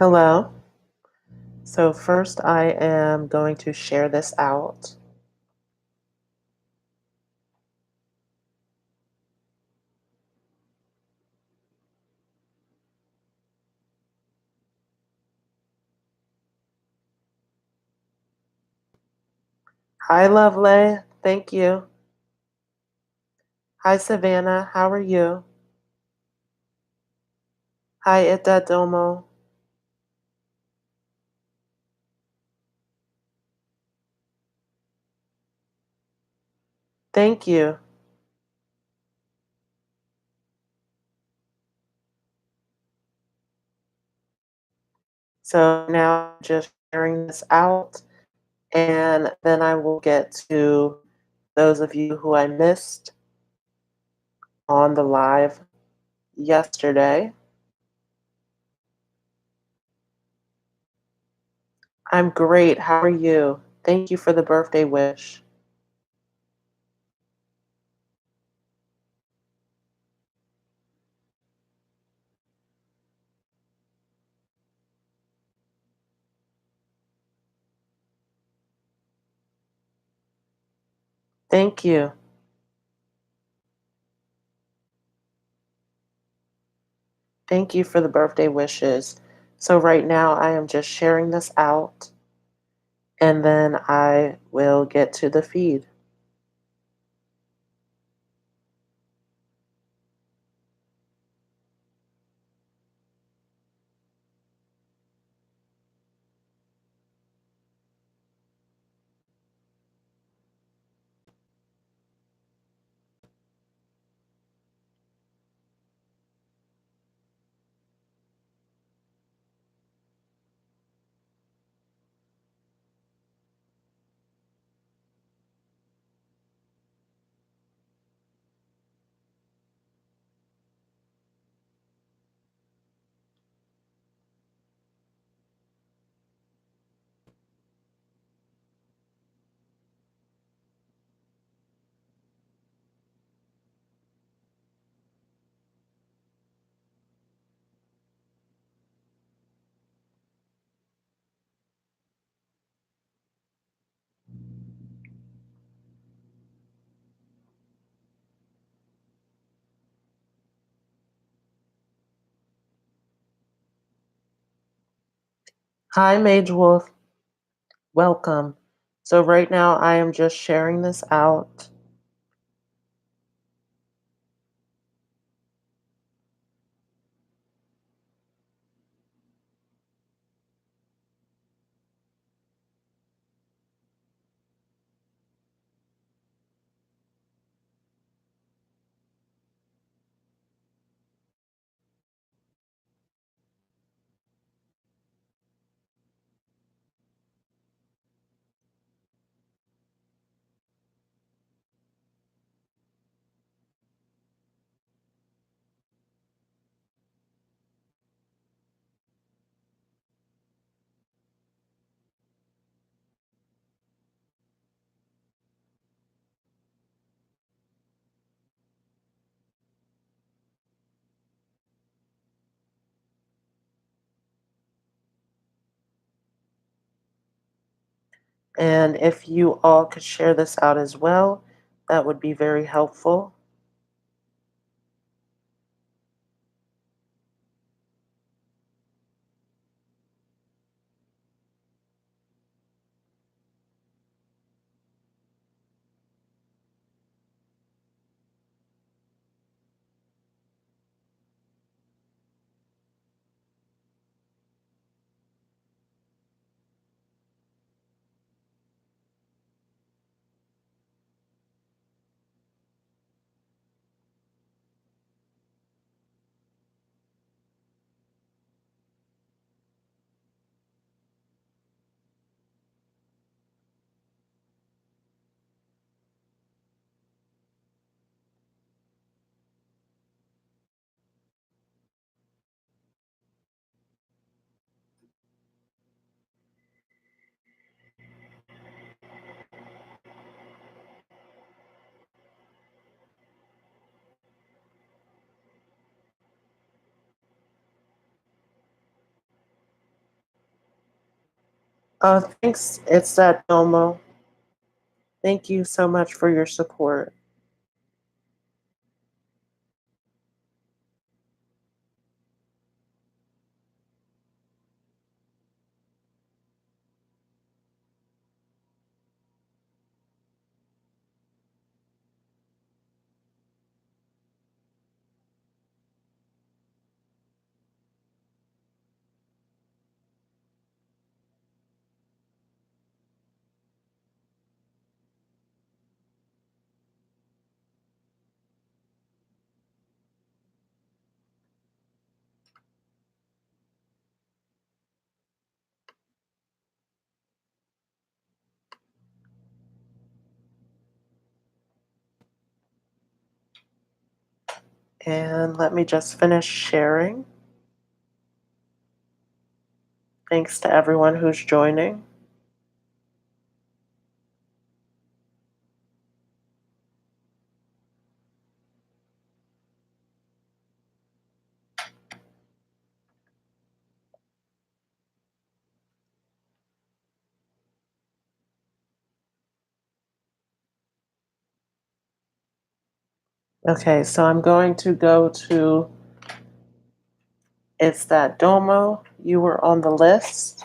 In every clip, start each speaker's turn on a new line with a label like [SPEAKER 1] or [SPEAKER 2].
[SPEAKER 1] Hello. So first I am going to share this out. Hi, Lovely. Thank you. Hi, Savannah. How are you? Hi, Ita Domo. Thank you. So now I'm just sharing this out, and then I will get to those of you who I missed on the live yesterday. I'm great. How are you? Thank you for the birthday wish. Thank you. Thank you for the birthday wishes. So right now I am just sharing this out and then I will get to the feed. Hi, Mage Wolf. Welcome. So right now I am just sharing this out. And if you all could share this out as well, that would be very helpful. Oh, thanks. It's that Domo. Thank you so much for your support. And let me just finish sharing. Thanks to everyone who's joining. Okay, so I'm going to go to It's That Domo. You were on the list.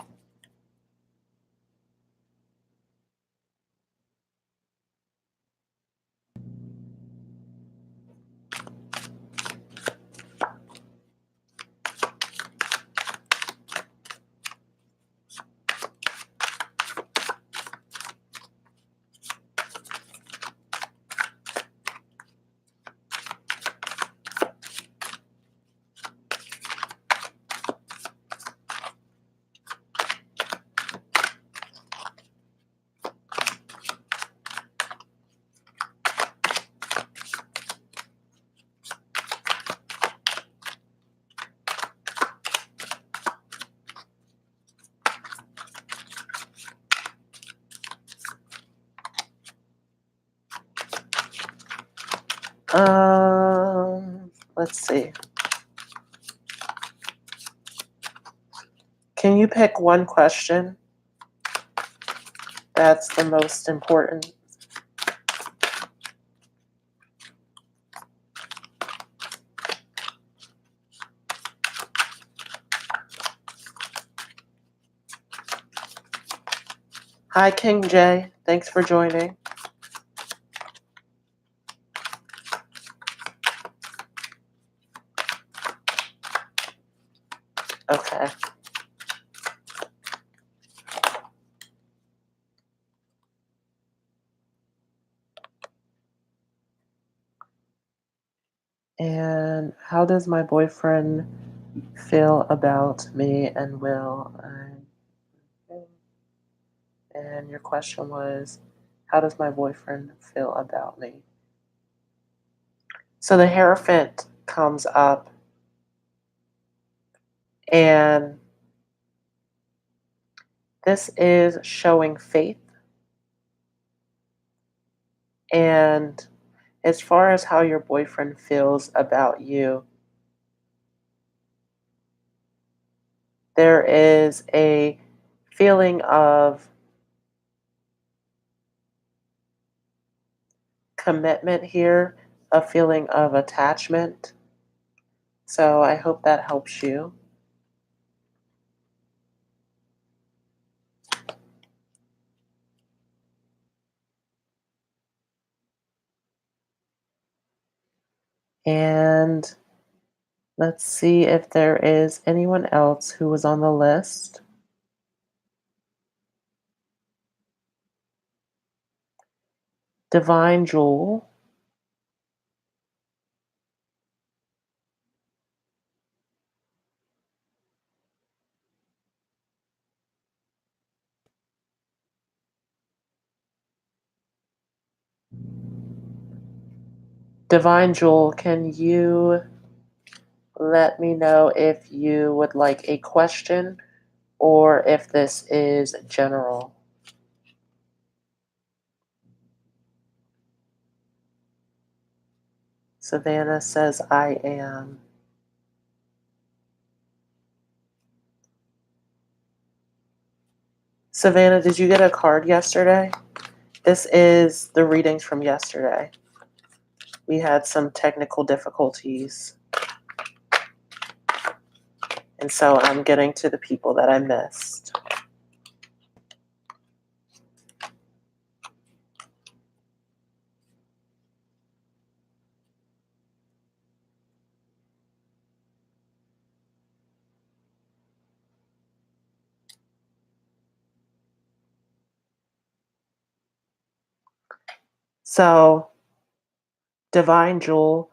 [SPEAKER 1] Let's see. Can you pick one question that's the most important? Hi, King J. Thanks for joining. Okay. And how does my boyfriend feel about me and will I? And your question was, how does my boyfriend feel about me? So the Hierophant comes up, and this is showing faith. And as far as how your boyfriend feels about you, there is a feeling of commitment here, a feeling of attachment. So I hope that helps you. And let's see if there is anyone else who was on the list. Divine Jewel. Divine Jewel, can you let me know if you would like a question or if this is general? Savannah says, I am. Savannah, did you get a card yesterday? This is the readings from yesterday. We had some technical difficulties, and so I'm getting to the people that I missed. So, Divine Jewel,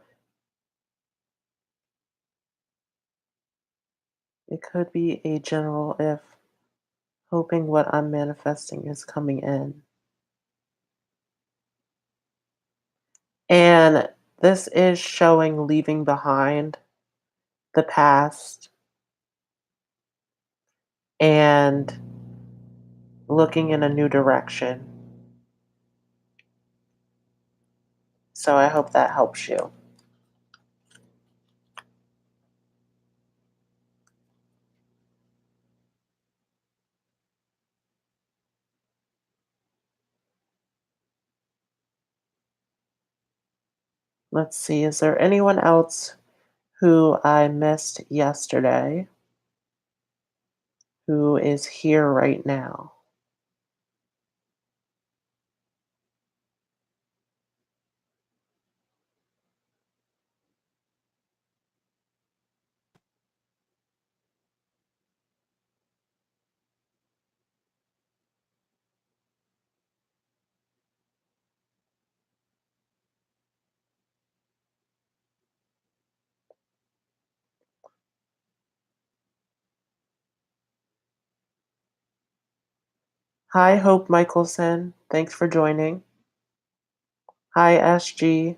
[SPEAKER 1] it could be a general if hoping what I'm manifesting is coming in. And this is showing leaving behind the past and looking in a new direction. So I hope that helps you. Let's see, is there anyone else who I missed yesterday who is here right now? Hi, Hope Michelson. Thanks for joining. Hi, SG.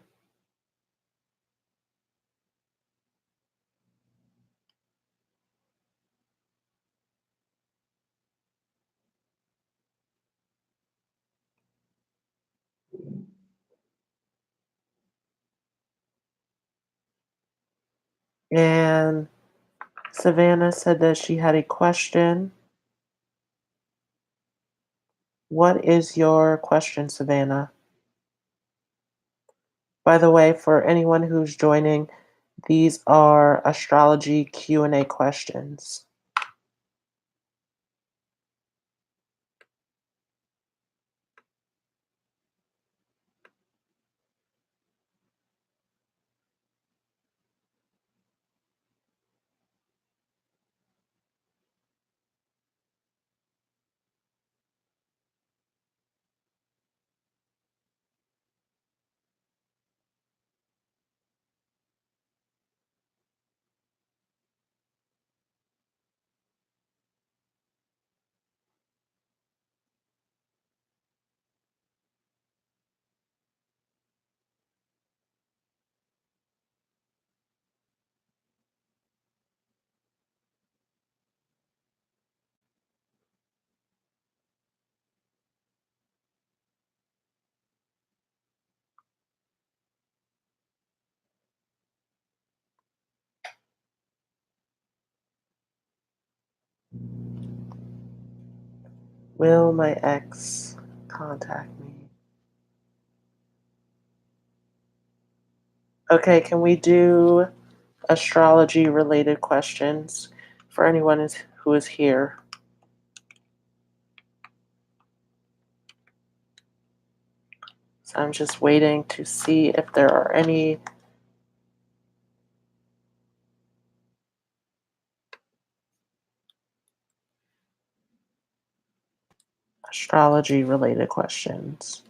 [SPEAKER 1] And Savannah said that she had a question. What is your question, Savannah? By the way, for anyone who's joining, these are astrology Q&A questions. Will my ex contact me? Okay, can we do astrology related questions for anyone who is here? So I'm just waiting to see if there are any astrology related questions.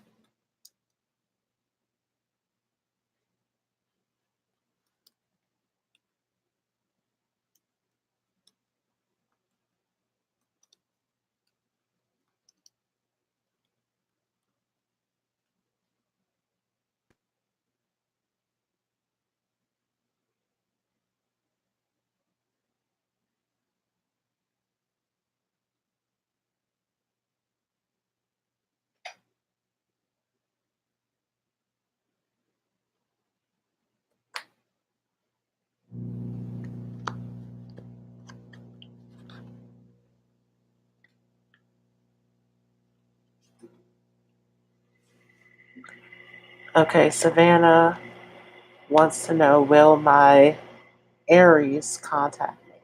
[SPEAKER 1] Okay, Savannah wants to know, will my Aries contact me?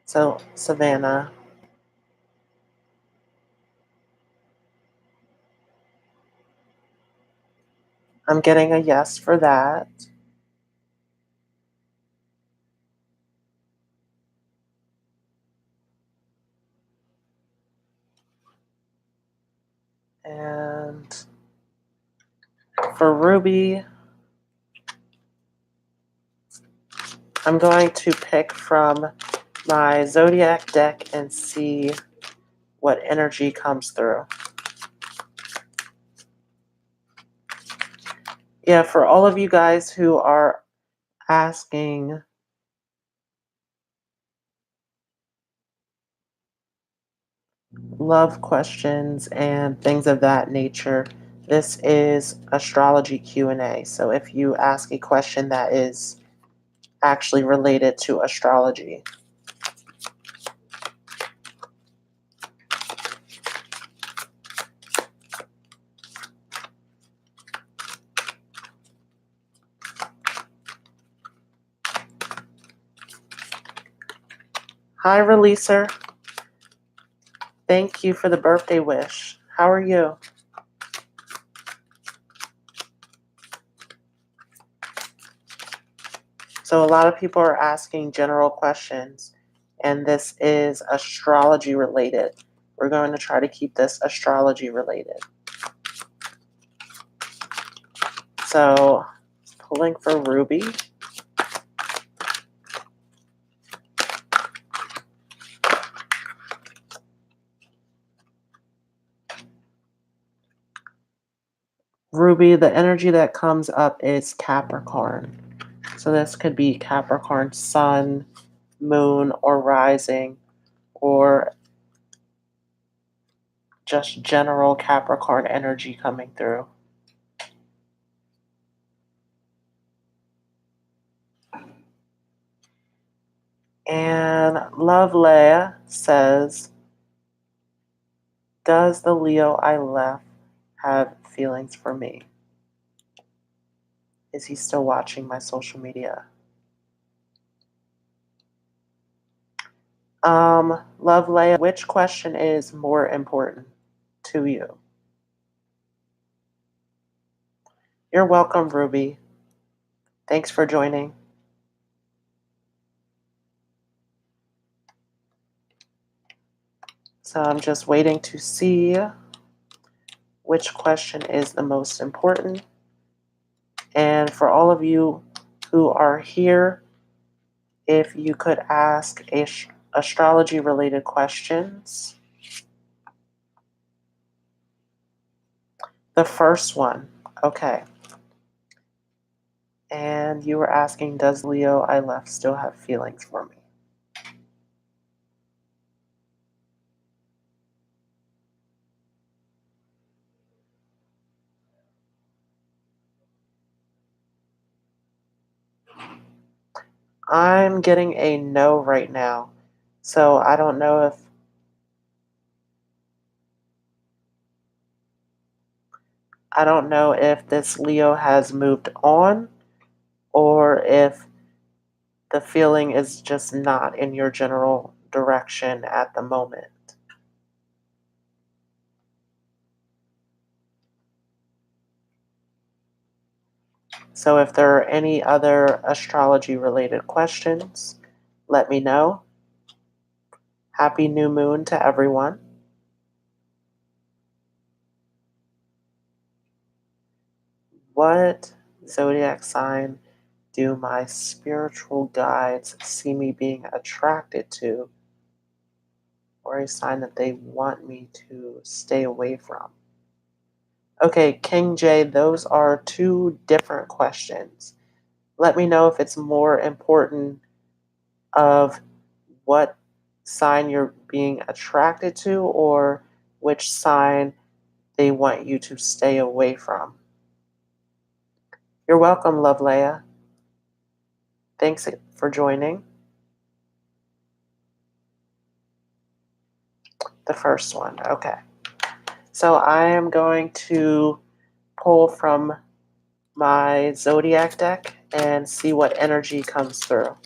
[SPEAKER 1] So, Savannah, I'm getting a yes for that. And for Ruby, I'm going to pick from my zodiac deck and see what energy comes through. Yeah, for all of you guys who are asking love questions and things of that nature, this is Astrology Q&A. So if you ask a question that is actually related to astrology. Hi, Releaser. Thank you for the birthday wish. How are you? So a lot of people are asking general questions, and this is astrology related. We're going to try to keep this astrology related. So pulling for Ruby. Ruby, the energy that comes up is Capricorn. So this could be Capricorn sun, moon, or rising, or just general Capricorn energy coming through. And Love Leia says, does the Leo I left have feelings for me? Is he still watching my social media? Love Leia, which question is more important to you? You're welcome, Ruby. Thanks for joining. So I'm just waiting to see which question is the most important. And for all of you who are here, if you could ask astrology related questions. The first one, okay. And you were asking, does Leo I left still have feelings for me? I'm getting a no right now. So I don't know if this Leo has moved on or if the feeling is just not in your general direction at the moment. So if there are any other astrology related questions, let me know. Happy new moon to everyone. What zodiac sign do my spiritual guides see me being attracted to, or a sign that they want me to stay away from? Okay, King J, those are two different questions. Let me know if it's more important of what sign you're being attracted to or which sign they want you to stay away from. You're welcome, Love Leia. Thanks for joining. The first one, okay. So I am going to pull from my zodiac deck and see what energy comes through.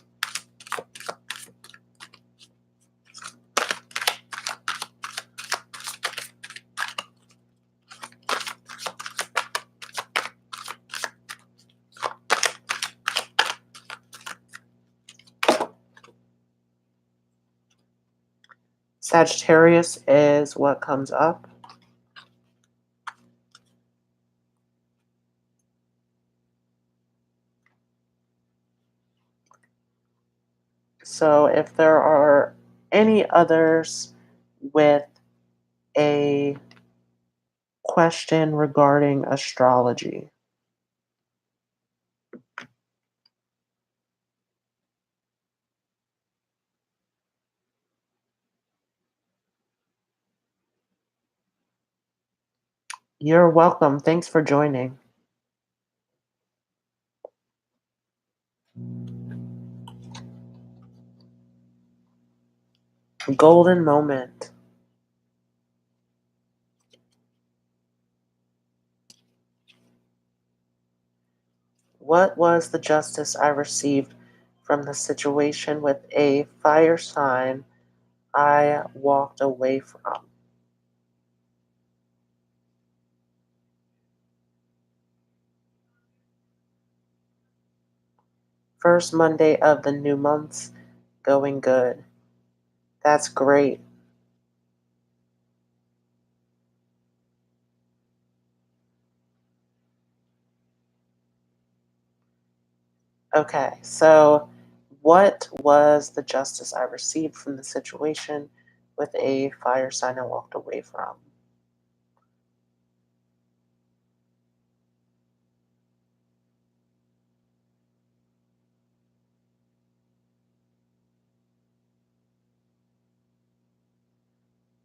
[SPEAKER 1] Sagittarius is what comes up. So if there are any others with a question regarding astrology, you're welcome. Thanks for joining. Golden moment. What was the justice I received from the situation with a fire sign I walked away from? First Monday of the new month's going good. That's great. Okay, so what was the justice I received from the situation with a fire sign I walked away from?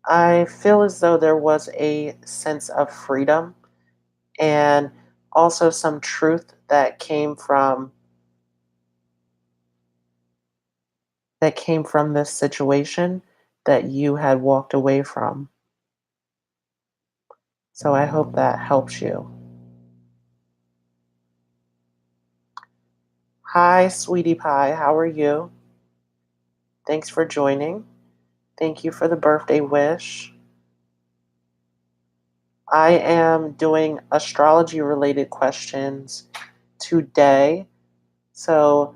[SPEAKER 1] I feel as though there was a sense of freedom and also some truth that came from this situation that you had walked away from. So I hope that helps you. Hi, sweetie pie. How are you? Thanks for joining. Thank you for the birthday wish. I am doing astrology related questions today. So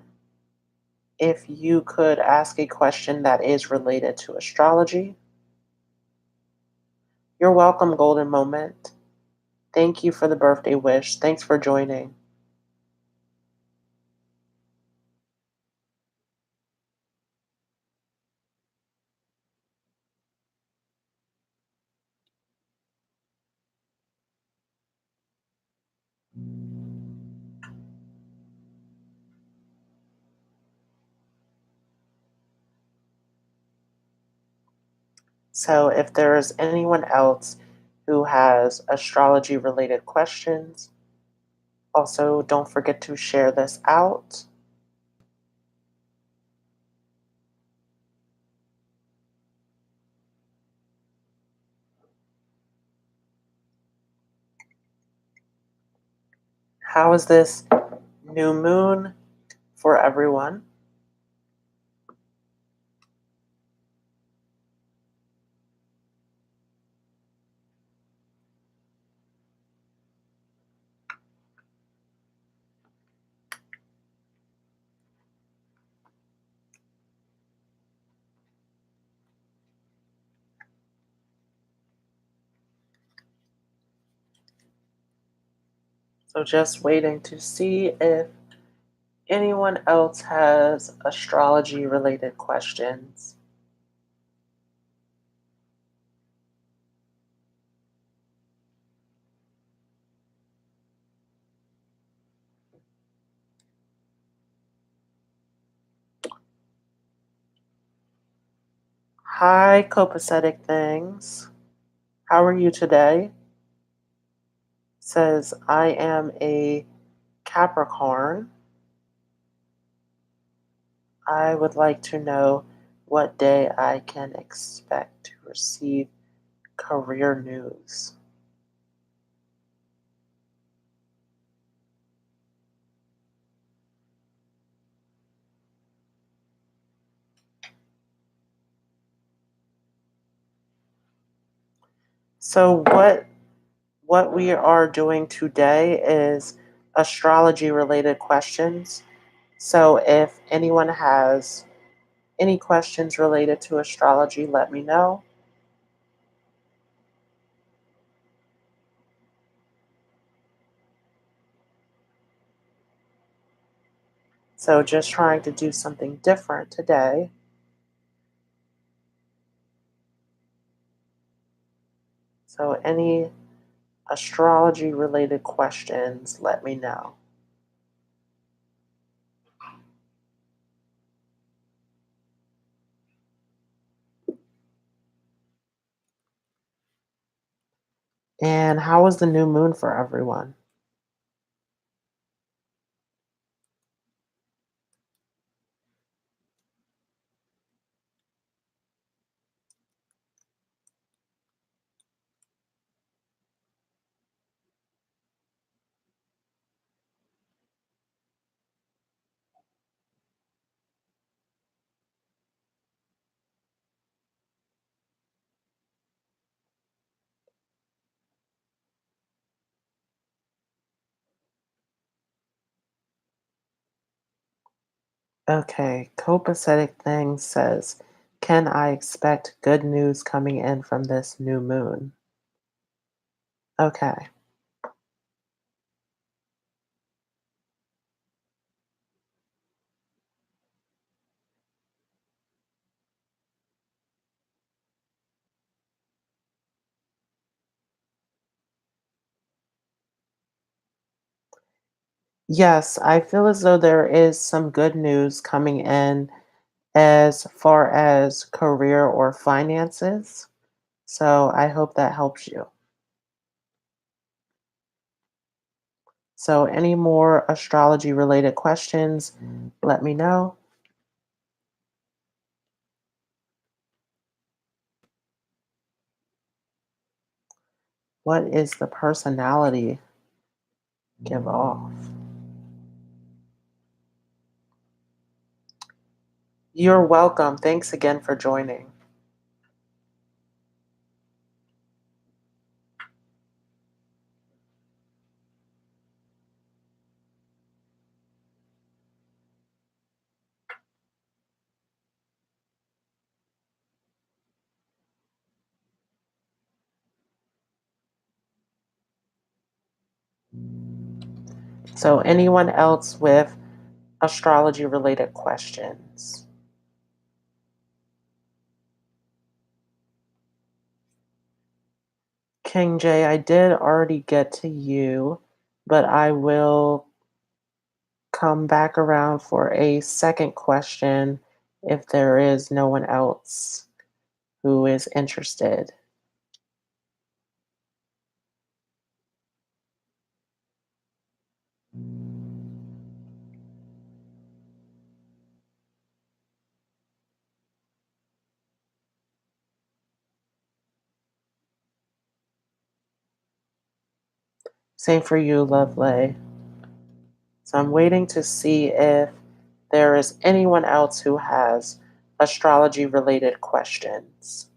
[SPEAKER 1] if you could ask a question that is related to astrology, you're welcome, Golden Moment. Thank you for the birthday wish. Thanks for joining. So if there is anyone else who has astrology related questions, also don't forget to share this out. How is this new moon for everyone? So just waiting to see if anyone else has astrology related questions. Hi, copacetic things. How are you today? Says, I am a Capricorn. I would like to know what day I can expect to receive career news. So what we are doing today is astrology related questions. So if anyone has any questions related to astrology, let me know. So just trying to do something different today. So any astrology related questions, let me know. And how was the new moon for everyone? Okay, copacetic thing says, can I expect good news coming in from this new moon? Okay. Yes, I feel as though there is some good news coming in as far as career or finances. So I hope that helps you. So, any more astrology related questions, let me know. What is the personality give off? You're welcome. Thanks again for joining. So, anyone else with astrology related questions? King J, I did already get to you, but I will come back around for a second question if there is no one else who is interested. Same for you, Lovely. So I'm waiting to see if there is anyone else who has astrology related questions.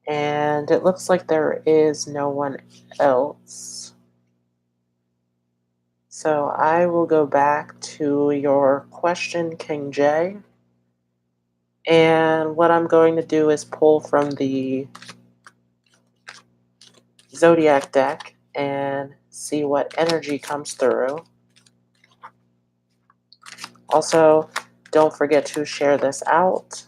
[SPEAKER 1] And it looks like there is no one else. So I will go back to your question, King J. And what I'm going to do is pull from the Zodiac deck and see what energy comes through. Also, don't forget to share this out.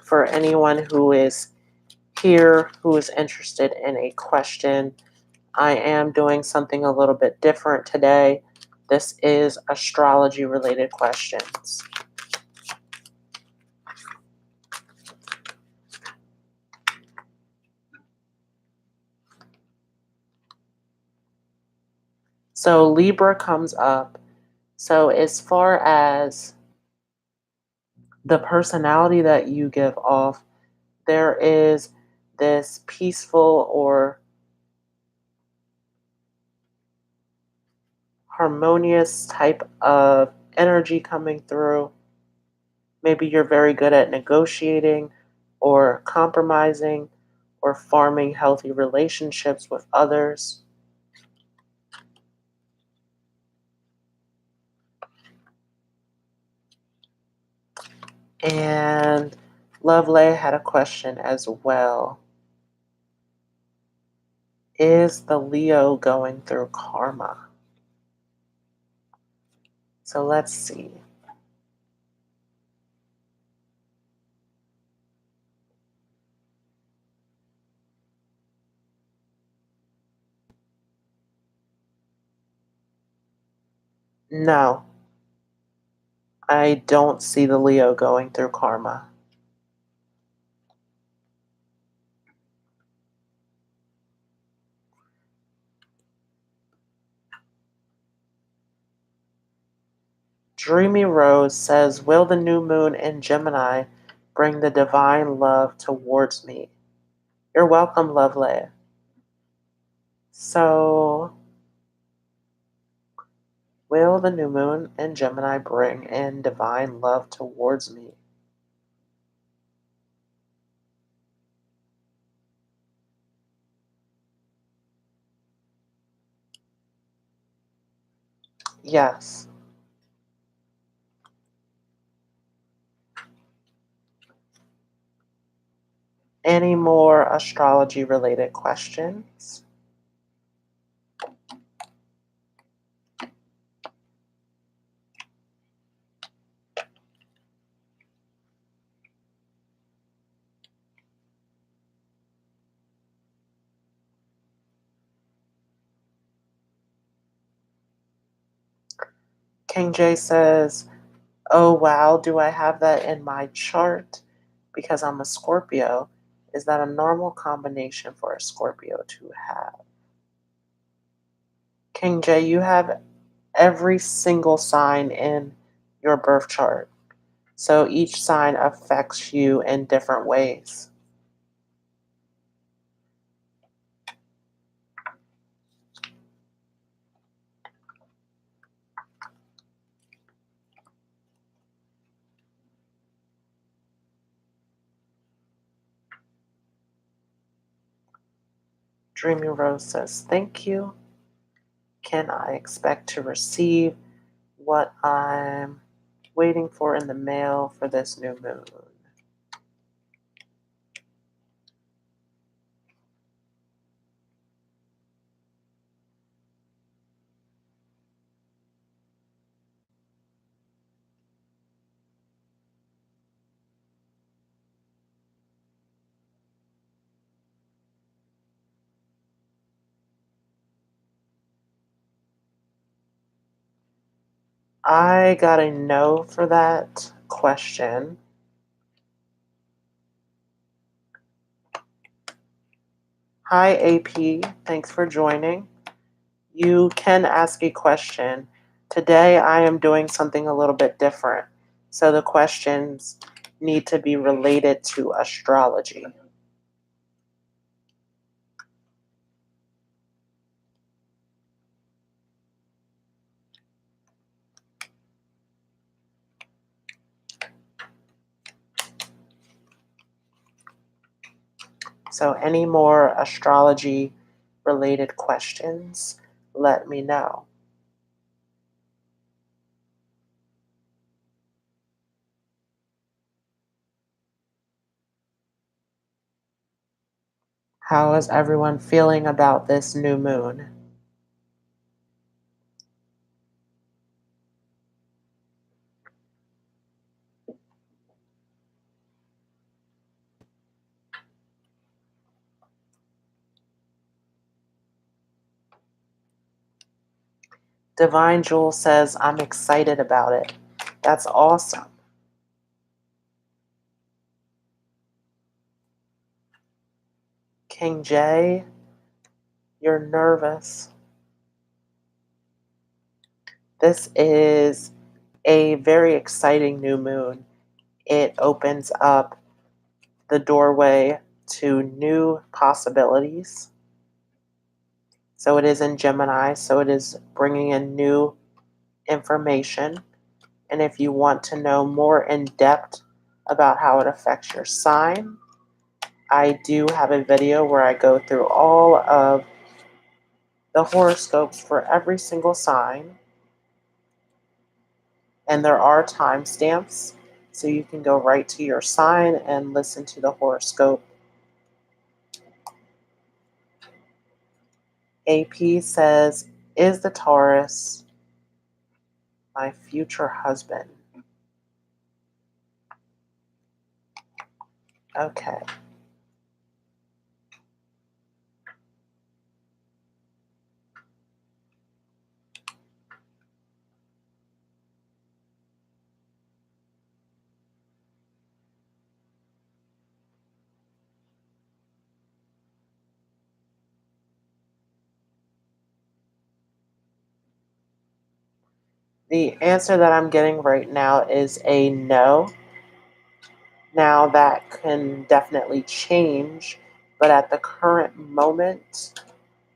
[SPEAKER 1] For anyone who is here who is interested in a question, I am doing something a little bit different today. This is astrology related questions. So Libra comes up. So as far as the personality that you give off, there is this peaceful or harmonious type of energy coming through. Maybe you're very good at negotiating or compromising or forming healthy relationships with others. And Lovely had a question as well. Is the Leo going through karma? So let's see. No, I don't see the Leo going through karma. Dreamy Rose says, will the new moon in Gemini bring the divine love towards me? You're welcome, Lovely. So, will the new moon in Gemini bring in divine love towards me? Yes. Any more astrology related questions? King J says, oh wow, do I have that in my chart? Because I'm a Scorpio. Is that a normal combination for a Scorpio to have? King J, you have every single sign in your birth chart. So each sign affects you in different ways. Dreamy Rose says, thank you. Can I expect to receive what I'm waiting for in the mail for this new moon? I got a no for that question. Hi, AP. Thanks for joining. You can ask a question. Today, I am doing something a little bit different. So the questions need to be related to astrology. So any more astrology related questions, let me know. How is everyone feeling about this new moon? Divine Jewel says, I'm excited about it. That's awesome. King J, you're nervous. This is a very exciting new moon. It opens up the doorway to new possibilities. So it is in Gemini, so it is bringing in new information. And if you want to know more in depth about how it affects your sign, I do have a video where I go through all of the horoscopes for every single sign. And there are timestamps, so you can go right to your sign and listen to the horoscope. AP says, is the Taurus my future husband? Okay. The answer that I'm getting right now is a no. Now that can definitely change, but at the current moment,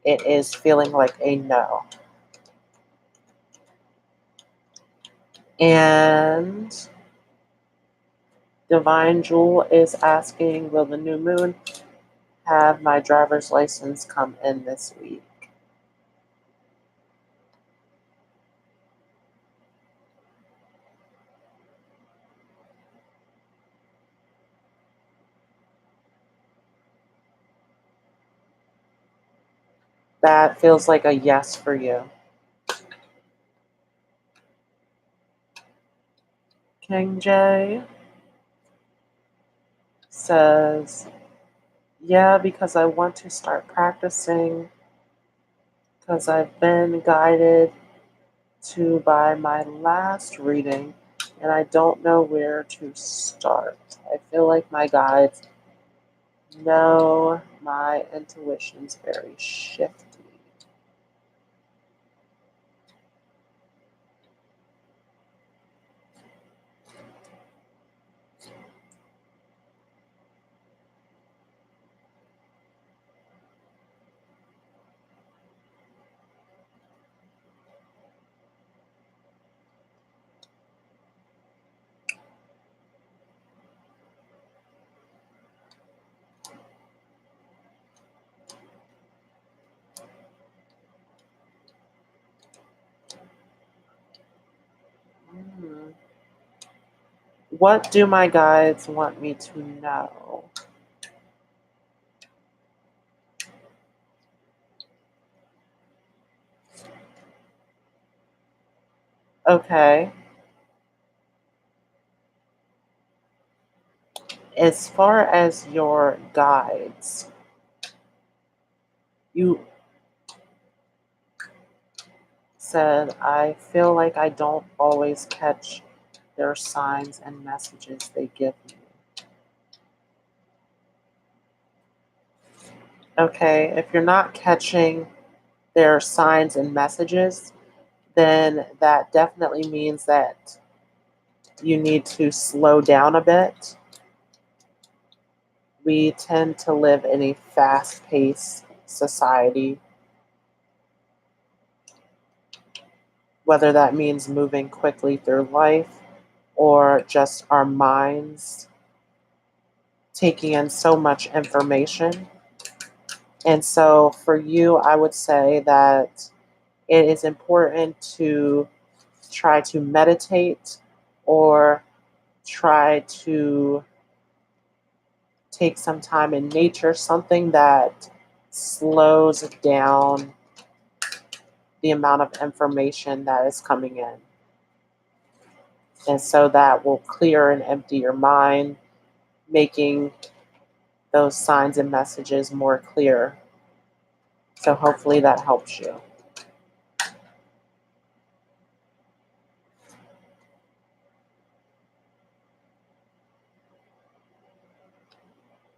[SPEAKER 1] it is feeling like a no. And Divine Jewel is asking, will the new moon have my driver's license come in this week? That feels like a yes for you. King J says, yeah, because I want to start practicing, because I've been guided to by my last reading, and I don't know where to start. I feel like my guides know my intuition's very shifty. Hmm. What do my guides want me to know? Okay. As far as your guides, you said, I feel like I don't always catch their signs and messages they give me. Okay, if you're not catching their signs and messages, then that definitely means that you need to slow down a bit. We tend to live in a fast paced society, whether that means moving quickly through life or just our minds taking in so much information. And so for you, I would say that it is important to try to meditate or try to take some time in nature, something that slows down the amount of information that is coming in. And so that will clear and empty your mind, making those signs and messages more clear. So hopefully that helps you.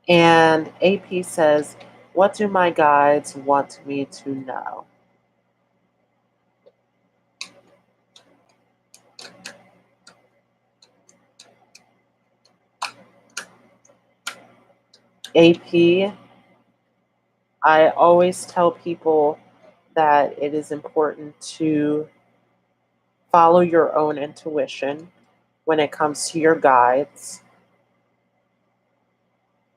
[SPEAKER 1] And AP says, what do my guides want me to know? AP, I always tell people that it is important to follow your own intuition when it comes to your guides.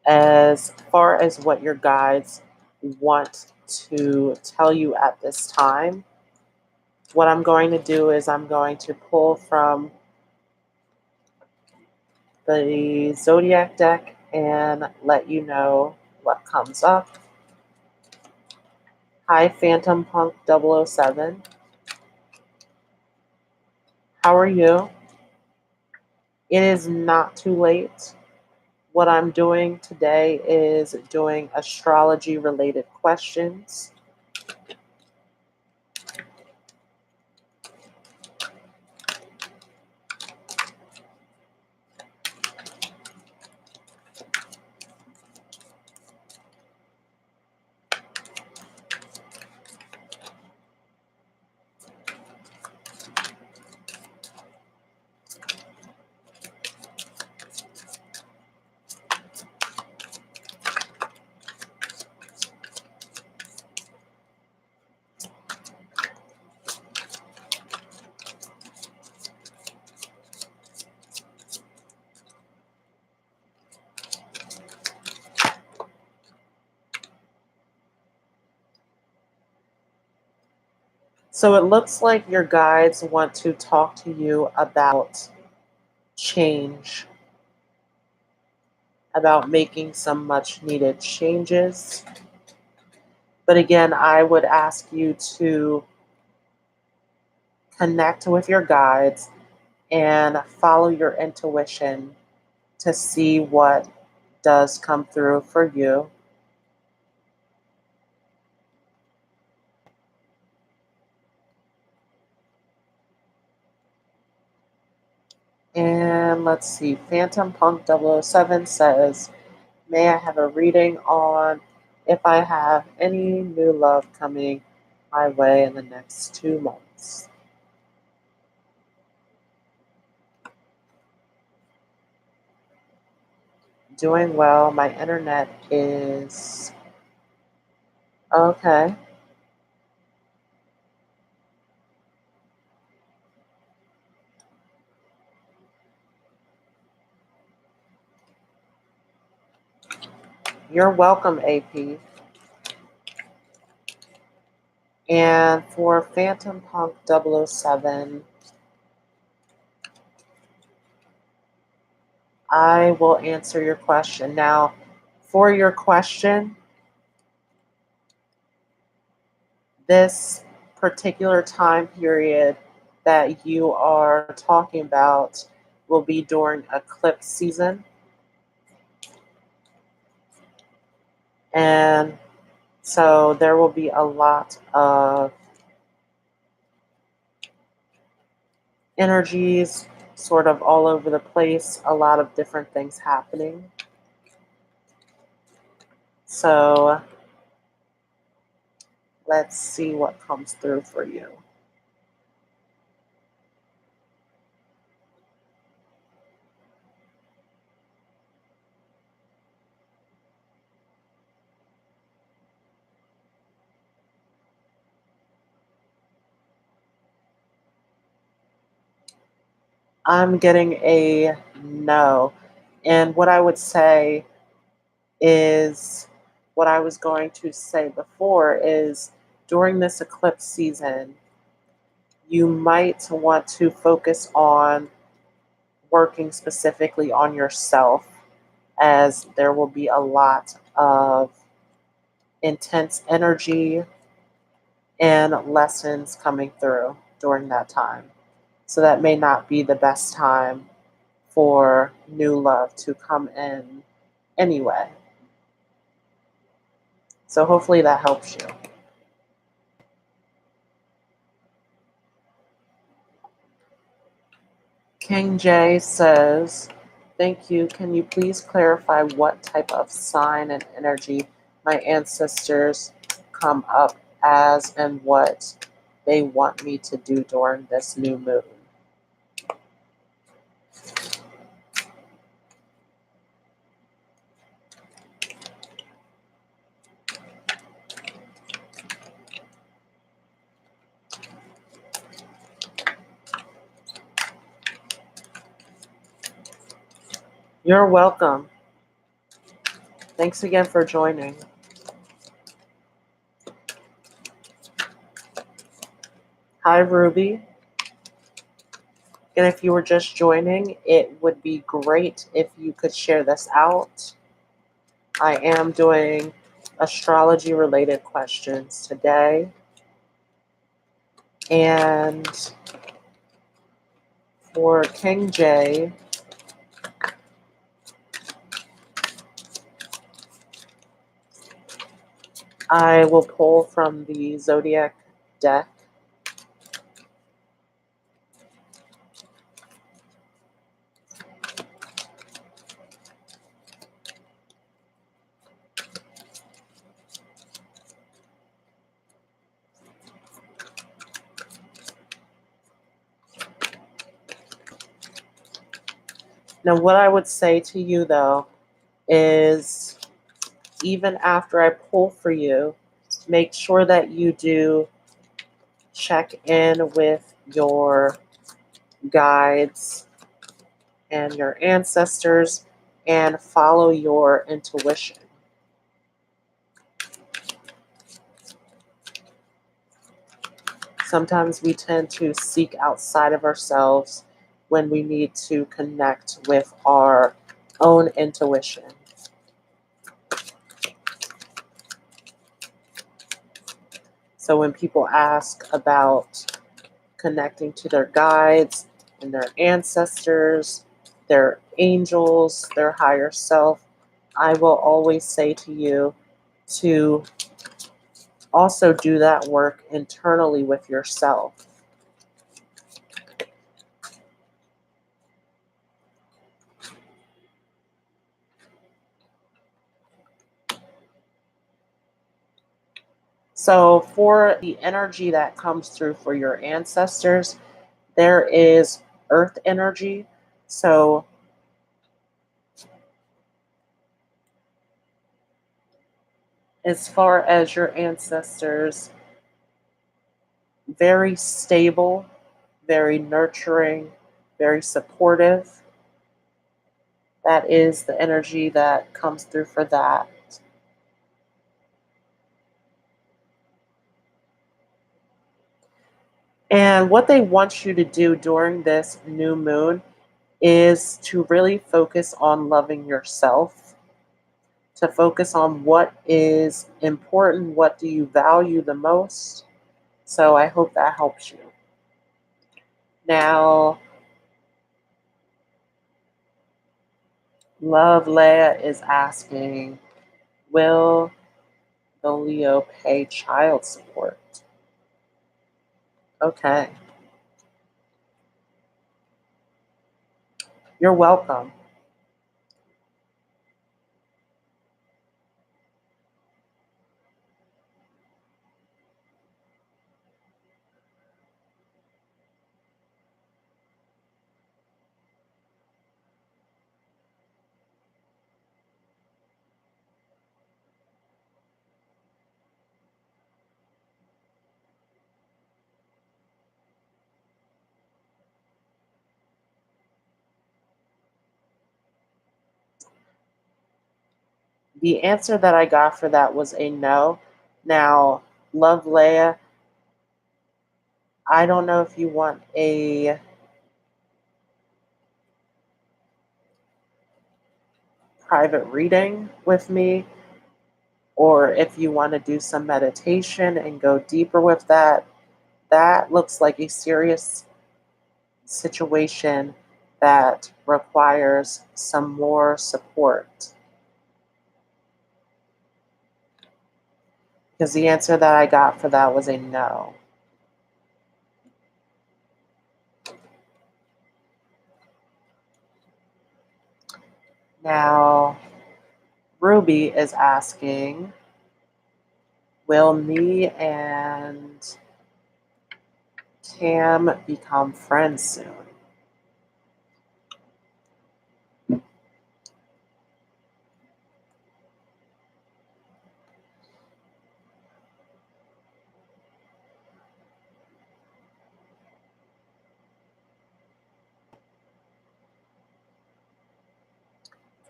[SPEAKER 1] As far as what your guides want to tell you at this time, what I'm going to do is I'm going to pull from the Zodiac deck and let you know what comes up. Hi, Phantom Punk 007. How are you? It is not too late. What I'm doing today is doing astrology related questions. So it looks like your guides want to talk to you about change, about making some much needed changes. But again, I would ask you to connect with your guides and follow your intuition to see what does come through for you. And let's see, Phantom Punk 007 says, may I have a reading on if I have any new love coming my way in the next 2 months? Doing well. My internet is okay. You're welcome, AP. And for Phantom Punk 007, I will answer your question. Now, for your question, this particular time period that you are talking about will be during eclipse season. And so there will be a lot of energies sort of all over the place, a lot of different things happening. So let's see what comes through for you. I'm getting a no. And what I would say is what I was going to say before is during this eclipse season, you might want to focus on working specifically on yourself, as there will be a lot of intense energy and lessons coming through during that time. So that may not be the best time for new love to come in anyway. So hopefully that helps you. King J says, thank you. Can you please clarify what type of sign and energy my ancestors come up as and what they want me to do during this new moon? You're welcome. Thanks again for joining. Hi, Ruby. And if you were just joining, it would be great if you could share this out. I am doing astrology related questions today. And for King J, I will pull from the Zodiac deck. Now, what I would say to you, though, is even after I pull for you, make sure that you do check in with your guides and your ancestors and follow your intuition. Sometimes we tend to seek outside of ourselves when we need to connect with our own intuition. So when people ask about connecting to their guides and their ancestors, their angels, their higher self, I will always say to you to also do that work internally with yourself. So for the energy that comes through for your ancestors, there is earth energy. So as far as your ancestors, very stable, very nurturing, very supportive. That is the energy that comes through for that. And what they want you to do during this new moon is to really focus on loving yourself, to focus on what is important, what do you value the most. So I hope that helps you. Now, Love Leia is asking, will the Leo pay child support? Okay. You're welcome. The answer that I got for that was a no. Now, Love Leia, I don't know if you want a private reading with me or if you want to do some meditation and go deeper with that. That looks like a serious situation that requires some more support. Because the answer that I got for that was a no. Now, Ruby is asking, will me and Cam become friends soon?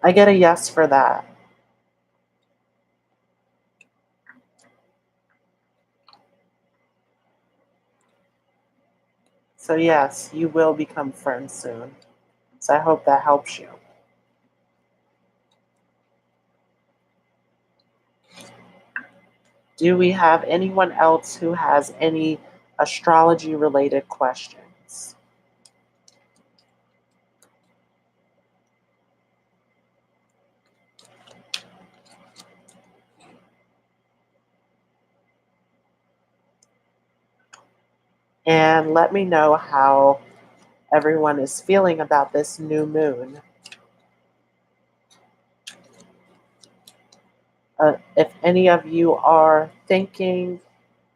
[SPEAKER 1] I get a yes for that. So yes, you will become friends soon. So I hope that helps you. Do we have anyone else who has any astrology related questions? And let me know how everyone is feeling about this new moon. If any of you are thinking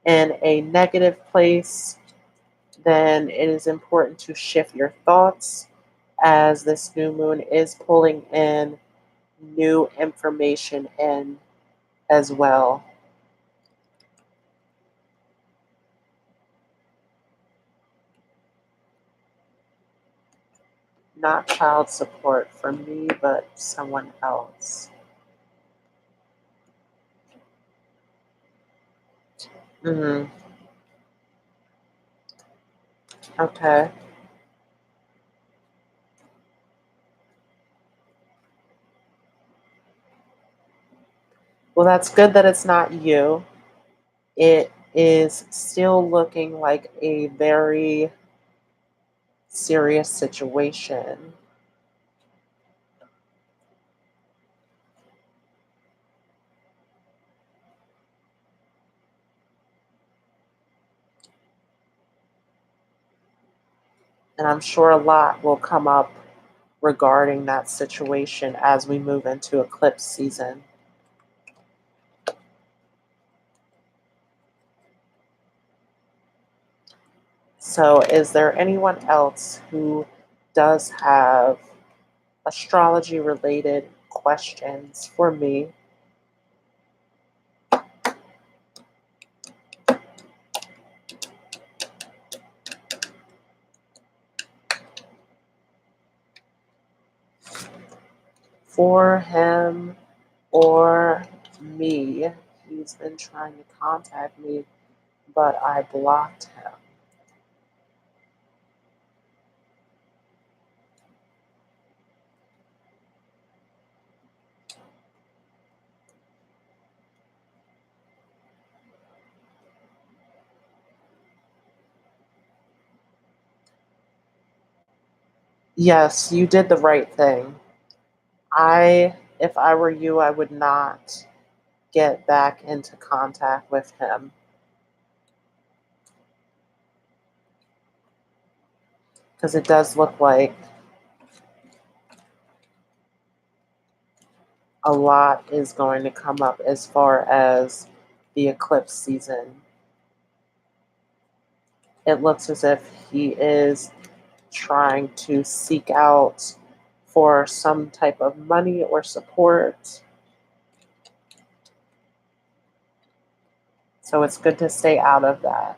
[SPEAKER 1] in a negative place, then it is important to shift your thoughts as this new moon is pulling in new information in as well. Not child support for me, but someone else. Mm-hmm. Okay. Well, that's good that it's not you. It is still looking like a very serious situation. And I'm sure a lot will come up regarding that situation as we move into eclipse season. So, is there anyone else who does have astrology related questions for me? For him or me? He's been trying to contact me, but I blocked him. Yes, you did the right thing. If I were you, I would not get back into contact with him because it does look like a lot is going to come up as far as the eclipse season. It looks as if he is trying to seek out for some type of money or support. So it's good to stay out of that.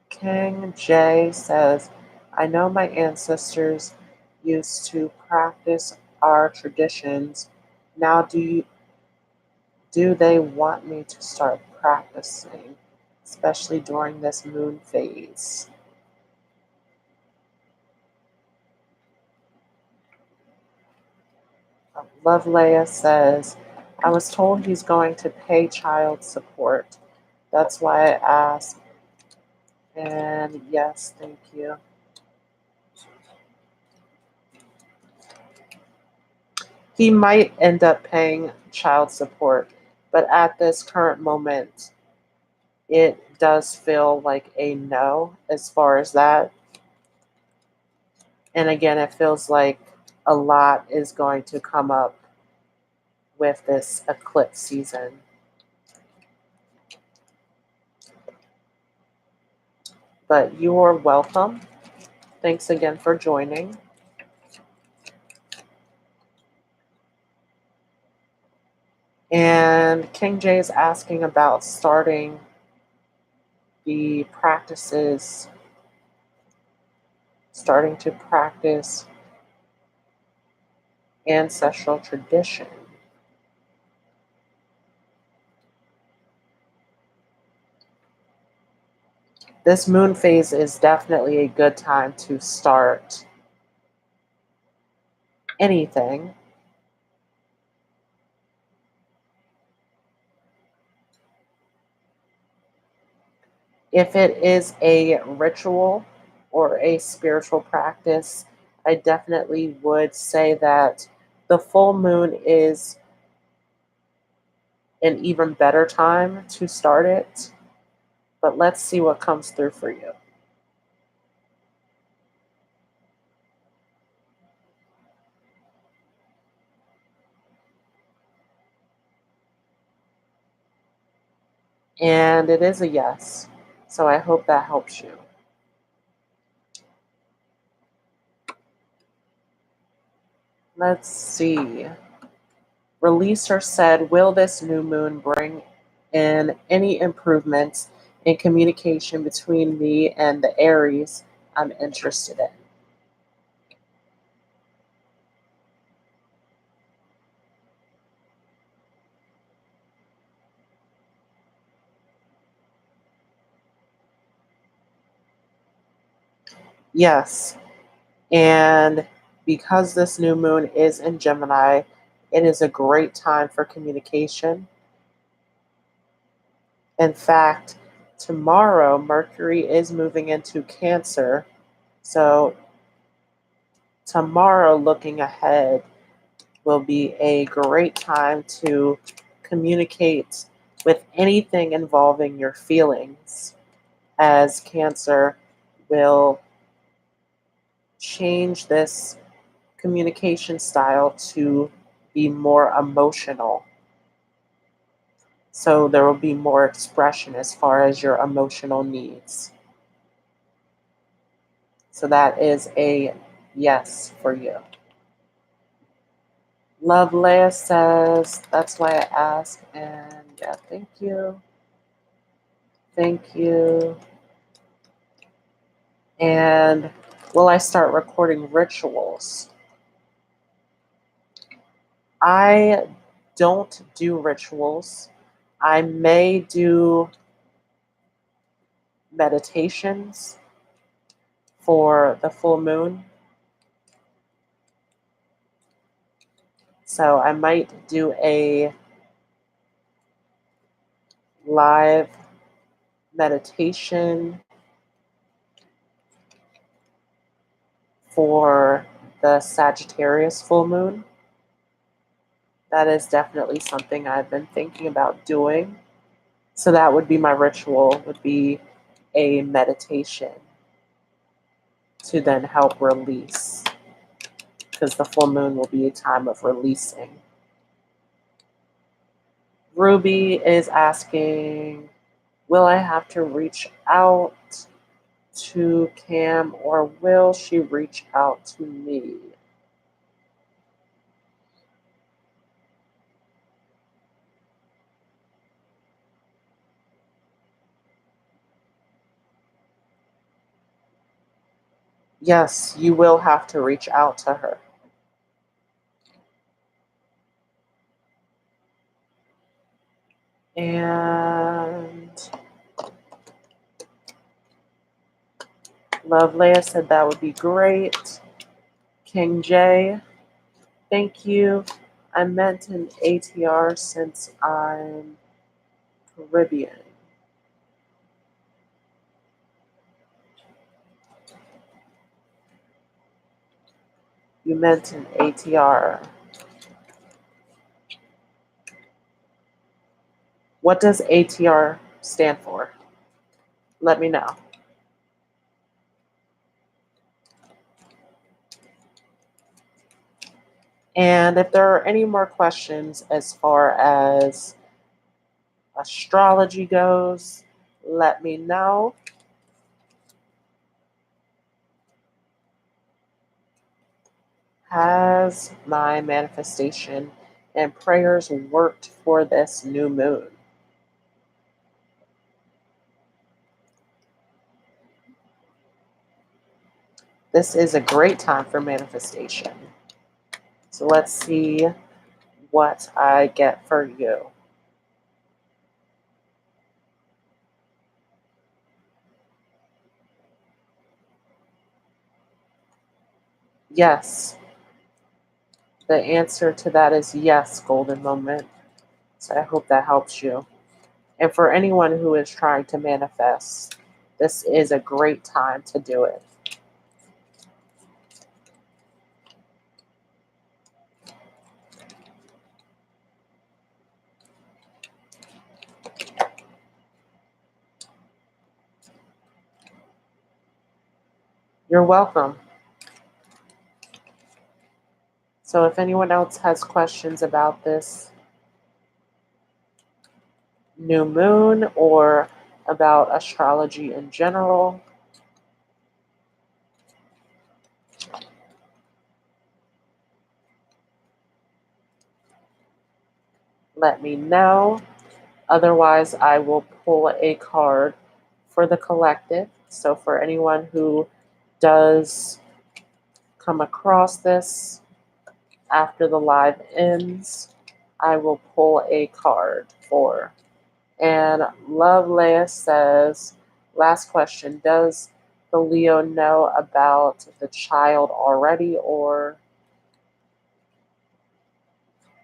[SPEAKER 1] King J says, I know my ancestors used to practice our traditions. Now do they want me to start practicing, especially during this moon phase? Lovelea says, I was told he's going to pay child support. That's why I asked. And yes, thank you. He might end up paying child support, but at this current moment, it does feel like a no as far as that. And again, it feels like a lot is going to come up with this eclipse season. But you are welcome. Thanks again for joining. And King J is asking about starting the practices, starting to practice ancestral tradition. This moon phase is definitely a good time to start anything. If it is a ritual or a spiritual practice, I definitely would say that the full moon is an even better time to start it. But let's see what comes through for you. And it is a yes. So I hope that helps you. Let's see. Releaser said, will this new moon bring in any improvements in communication between me and the Aries I'm interested in? Yes. And because this new moon is in Gemini, it is a great time for communication. In fact, tomorrow, Mercury is moving into Cancer. So, tomorrow, looking ahead, will be a great time to communicate with anything involving your feelings, as Cancer will change this communication style to be more emotional. So there will be more expression as far as your emotional needs. So that is a yes for you. Love Leia says, that's why I asked. And yeah, thank you. Thank you. And will I start recording rituals? I don't do rituals. I may do meditations for the full moon. So I might do a live meditation for the Sagittarius full moon. That is definitely something I've been thinking about doing. So that would be my ritual, would be a meditation to then help release, because the full moon will be a time of releasing. Ruby is asking, will I have to reach out to Cam or will she reach out to me? Yes, you will have to reach out to her. And Love Leia said that would be great. King J, thank you. I meant an ATR since I'm Caribbean. You meant an ATR. What does ATR stand for? Let me know. And if there are any more questions as far as astrology goes, let me know. Has my manifestation and prayers worked for this new moon? This is a great time for manifestation. So let's see what I get for you. Yes. The answer to that is yes, golden moment. So I hope that helps you. And for anyone who is trying to manifest, this is a great time to do it. You're welcome. So if anyone else has questions about this new moon or about astrology in general, let me know. Otherwise, I will pull a card for the collective. So for anyone who does come across this after the live ends, I will pull a card for. And Love Leia says, last question, does the Leo know about the child already, or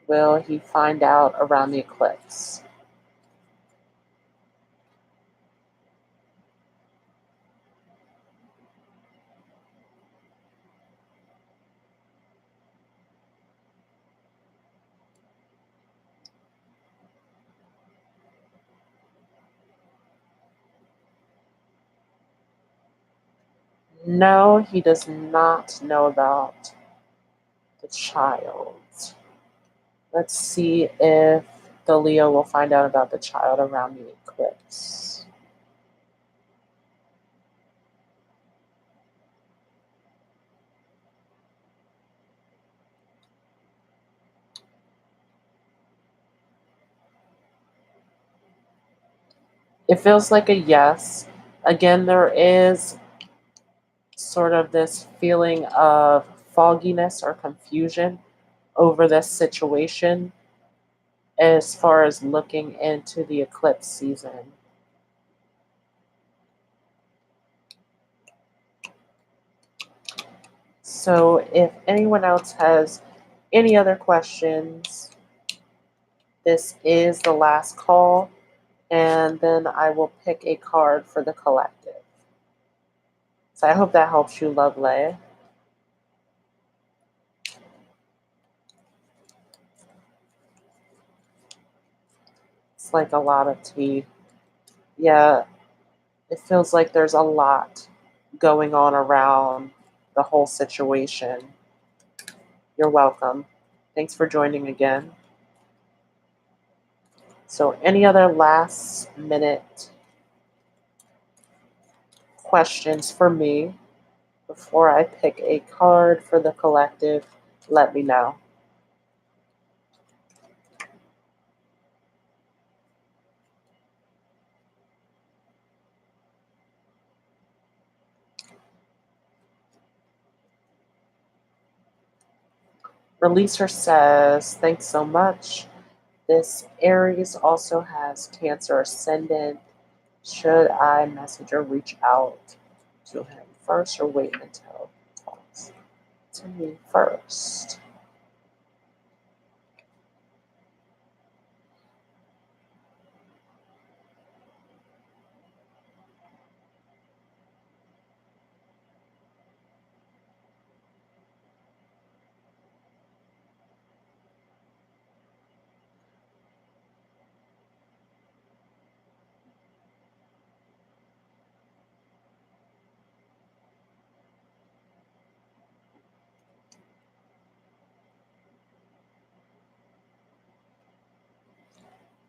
[SPEAKER 1] will he find out around the eclipse? No, he does not know about the child. Let's see if the Leo will find out about the child around the eclipse. It feels like a yes. Again, there is sort of this feeling of fogginess or confusion over this situation as far as looking into the eclipse season. So if anyone else has any other questions, this is the last call, and then I will pick a card for the collective. So I hope that helps you, Lovely. It's like a lot of tea. Yeah, it feels like there's a lot going on around the whole situation. You're welcome. Thanks for joining again. So, any other last minute questions for me before I pick a card for the collective? Let me know. Releaser says, thanks so much. This Aries also has Cancer ascendant. Should I message or reach out to him first or wait until he talks to me first?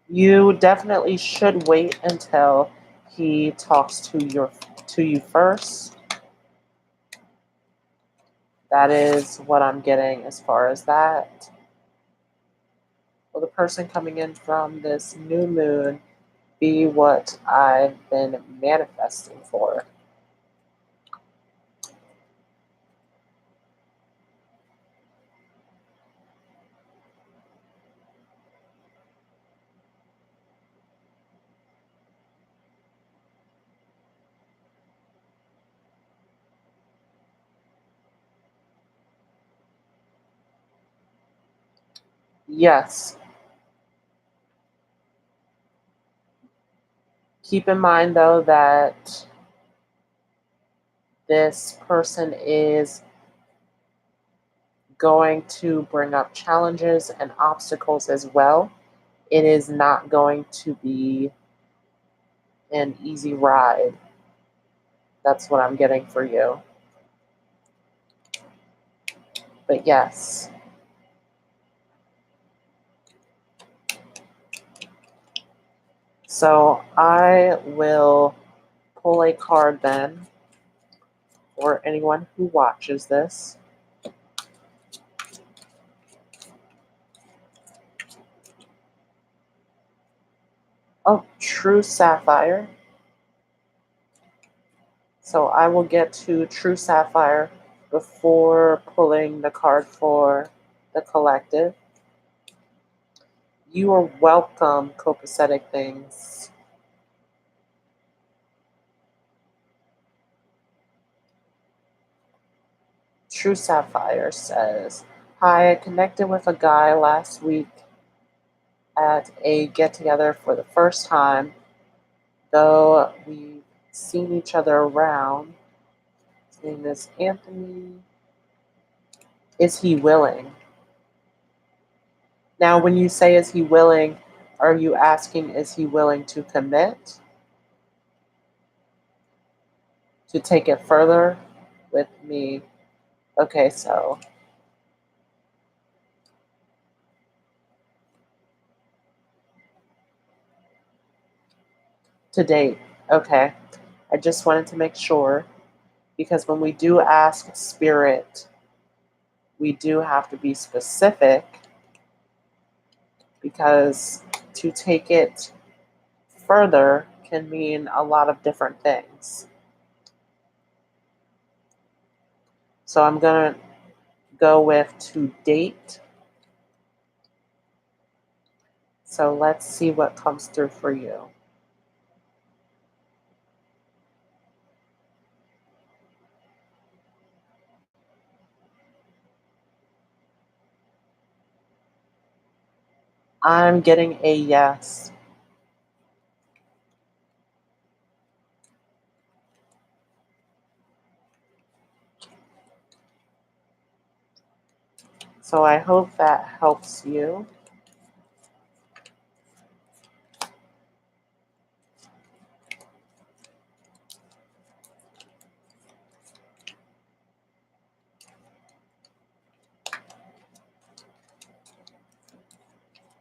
[SPEAKER 1] You definitely should wait until he talks to you first. That is what I'm getting as far as that. Will the person coming in from this new moon be what I've been manifesting for? Yes. Keep in mind, though, that this person is going to bring up challenges and obstacles as well. It is not going to be an easy ride. That's what I'm getting for you. But yes. So I will pull a card then for anyone who watches this. Oh, True Sapphire. So I will get to True Sapphire before pulling the card for the collective. You are welcome, copacetic things. True Sapphire says, hi, I connected with a guy last week at a get-together for the first time, though we've seen each other around. His name is Anthony. Is he willing? Now, when you say is he willing, are you asking is he willing to commit? To take it further with me? Okay, so to date. Okay. I just wanted to make sure because when we do ask spirit, we do have to be specific because to take it further can mean a lot of different things. So I'm going to go with to date. So let's see what comes through for you. I'm getting a yes. So I hope that helps you.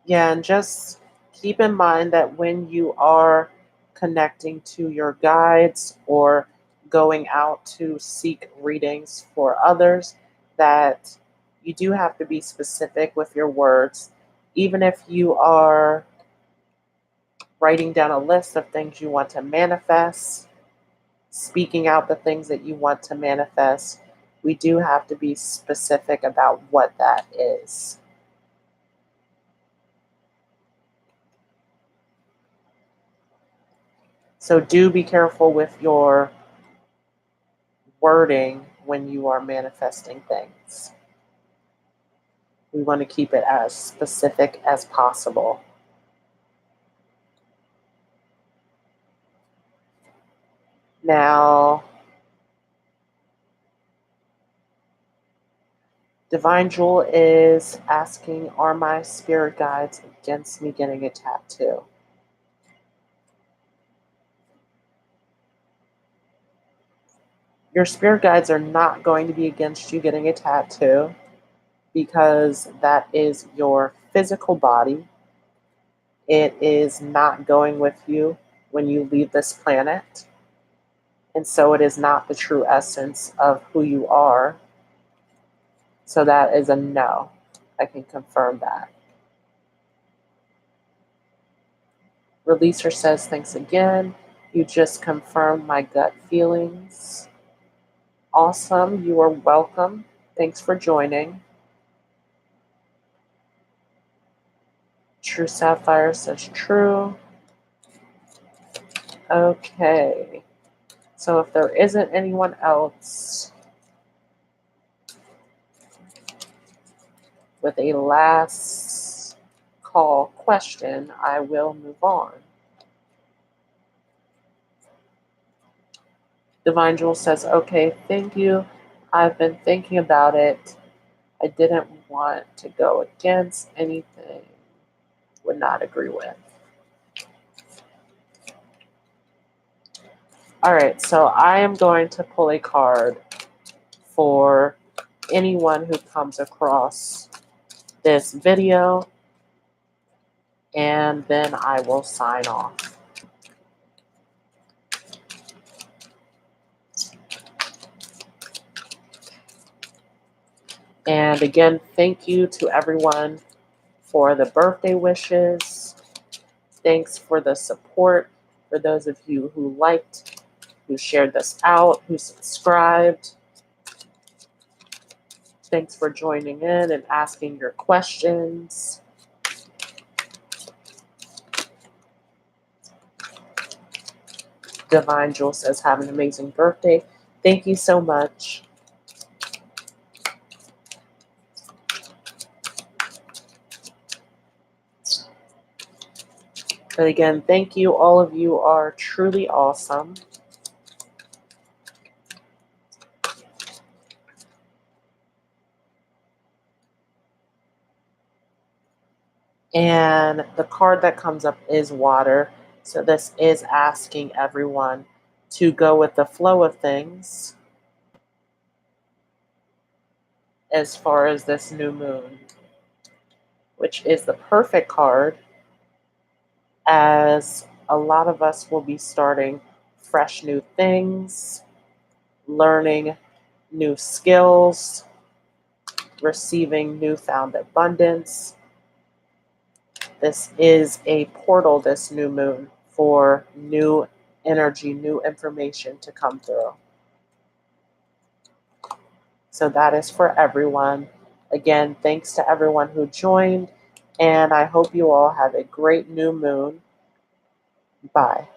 [SPEAKER 1] Yeah, and just keep in mind that when you are connecting to your guides or going out to seek readings for others, that you do have to be specific with your words. Even if you are writing down a list of things you want to manifest, speaking out the things that you want to manifest, we do have to be specific about what that is. So do be careful with your wording when you are manifesting things. We want to keep it as specific as possible. Now, Divine Jewel is asking, are my spirit guides against me getting a tattoo? Your spirit guides are not going to be against you getting a tattoo because that is your physical body. It is not going with you when you leave this planet. And so it is not the true essence of who you are. So that is a no. I can confirm that. Releaser says, thanks again. You just confirmed my gut feelings. Awesome. You are welcome. Thanks for joining. True Sapphire says true. Okay. So if there isn't anyone else with a last call question, I will move on. Divine Jewel says, okay, thank you. I've been thinking about it. I didn't want to go against anything. Would not agree with. All right, so I am going to pull a card for anyone who comes across this video, and then I will sign off. And again, thank you to everyone for the birthday wishes. Thanks for the support. For those of you who liked, who shared this out, who subscribed. Thanks for joining in and asking your questions. Divine Jewel says, have an amazing birthday. Thank you so much. But again, thank you. All of you are truly awesome. And the card that comes up is water. So this is asking everyone to go with the flow of things as far as this new moon, which is the perfect card, as a lot of us will be starting fresh new things, learning new skills, receiving newfound abundance. This is a portal, this new moon, for new energy, new information to come through. So that is for everyone. Again, thanks to everyone who joined, and I hope you all have a great new moon. Bye.